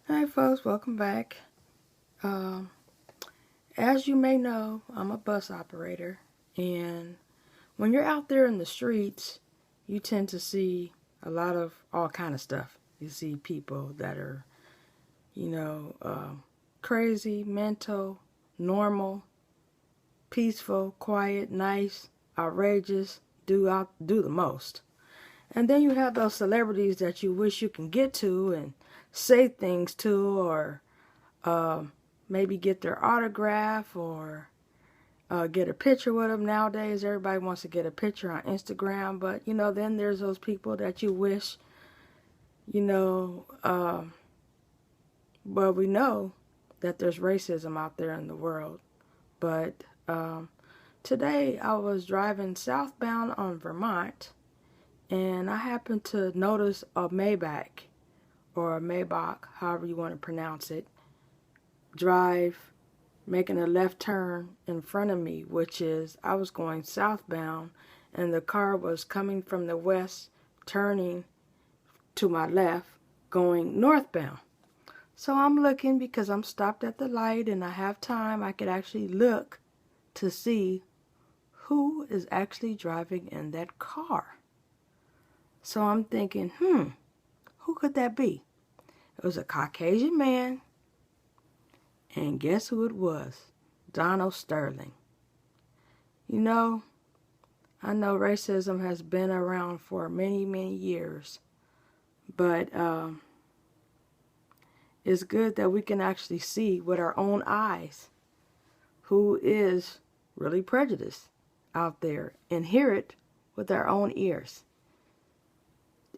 Hi folks, welcome back. Um, as you may know, I'm a bus operator, and when you're out there in the streets, you tend to see a lot of all kind of stuff. You see people that are, you know, crazy, mental, normal, peaceful, quiet, nice, outrageous, do the most. And then you have those celebrities that you wish you can get to and say things to, or um, maybe get their autograph, or get a picture with them. Nowadays, everybody wants to get a picture on Instagram, but then there's those people that you wish, you know, well, we know that there's racism out there in the world, but today I was driving southbound on Vermont, and I happened to notice a Maybach, or a Maybach, however you want to pronounce it, drive making a left turn in front of me, which is I was going southbound and the car was coming from the west, turning to my left, going northbound. So I'm looking because I'm stopped at the light and I have time. I could actually look to see who is actually driving in that car. So I'm thinking, who could that be? It was a Caucasian man, and guess who it was? Donald Sterling. You know, I know racism has been around for many, many years, but it's good that we can actually see with our own eyes who is really prejudiced out there and hear it with our own ears.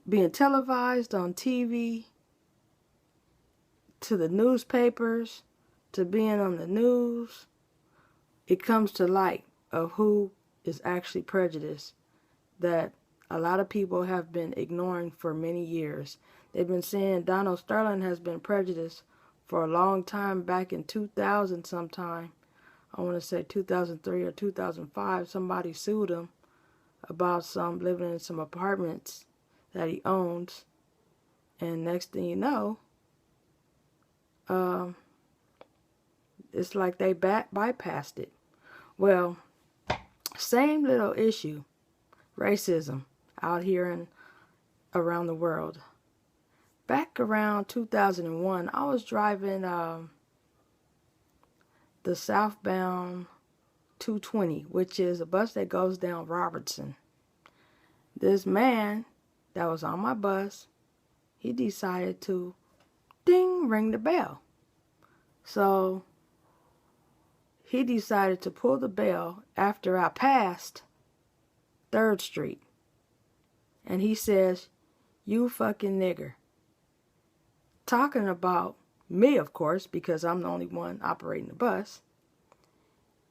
Being televised on TV, to the newspapers, to being on the news, it comes to light of who is actually prejudiced that a lot of people have been ignoring for many years. They've been saying Donald Sterling has been prejudiced for a long time. Back in 2000 sometime, I want to say 2003 or 2005, somebody sued him about some living in some apartments that he owns. And next thing you know, it's like they bypassed it. Well, same little issue, racism out here and around the world. Back around 2001, I was driving the southbound 220, which is a bus that goes down Robertson. This man that was on my bus, he decided to ring the bell. So he decided to pull the bell after I passed 3rd Street. And he says, "You fucking nigger." Talking about me, of course, because I'm the only one operating the bus.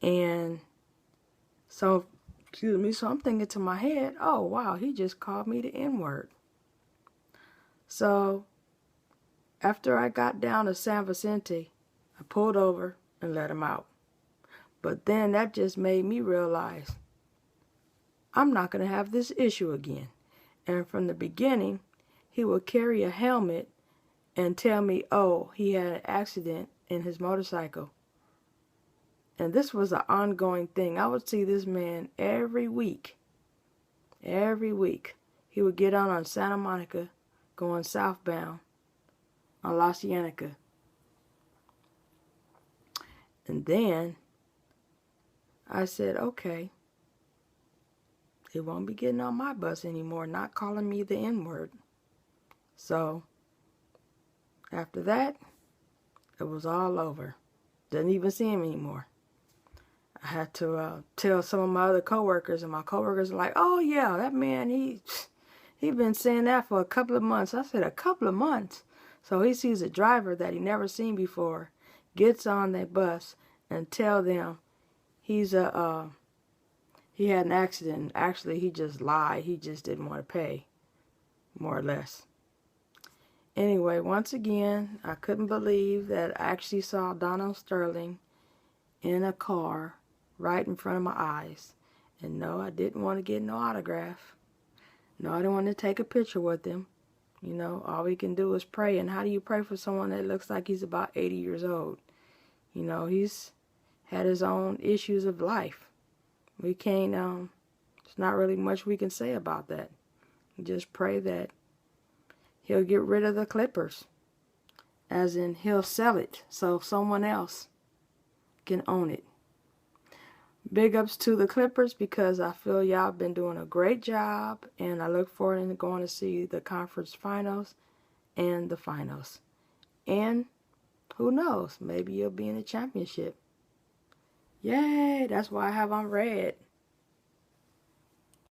And so I'm thinking to my head, oh wow, he just called me the N-word. So after I got down to San Vicente, I pulled over and let him out. But then that just made me realize I'm not going to have this issue again. And from the beginning, he would carry a helmet and tell me, oh, he had an accident in his motorcycle. And this was an ongoing thing. I would see this man every week. Every week. He would get on Santa Monica, going southbound on La Cienega. And then I said, okay, he won't be getting on my bus anymore, not calling me the N-word. So after that, it was all over. Didn't even see him anymore. I had to tell some of my other coworkers, and my coworkers were like, oh yeah, that man, he been saying that for a couple of months. I said, a couple of months? So he sees a driver that he never seen before, gets on that bus and tell them he had an accident. Actually, he just lied. He just didn't want to pay, more or less. Anyway, once again, I couldn't believe that I actually saw Donald Sterling in a car right in front of my eyes. And no, I didn't want to get no autograph. No, I didn't want to take a picture with him. You know, all we can do is pray. And how do you pray for someone that looks like he's about 80 years old? You know, he's had his own issues of life. We can't, there's not really much we can say about that. Just pray that he'll get rid of the Clippers. As in, he'll sell it so someone else can own it. Big ups to the Clippers because I feel y'all been doing a great job, and I look forward to going to see the conference finals and the finals. And who knows, maybe you'll be in the championship. Yay, that's why I have on red.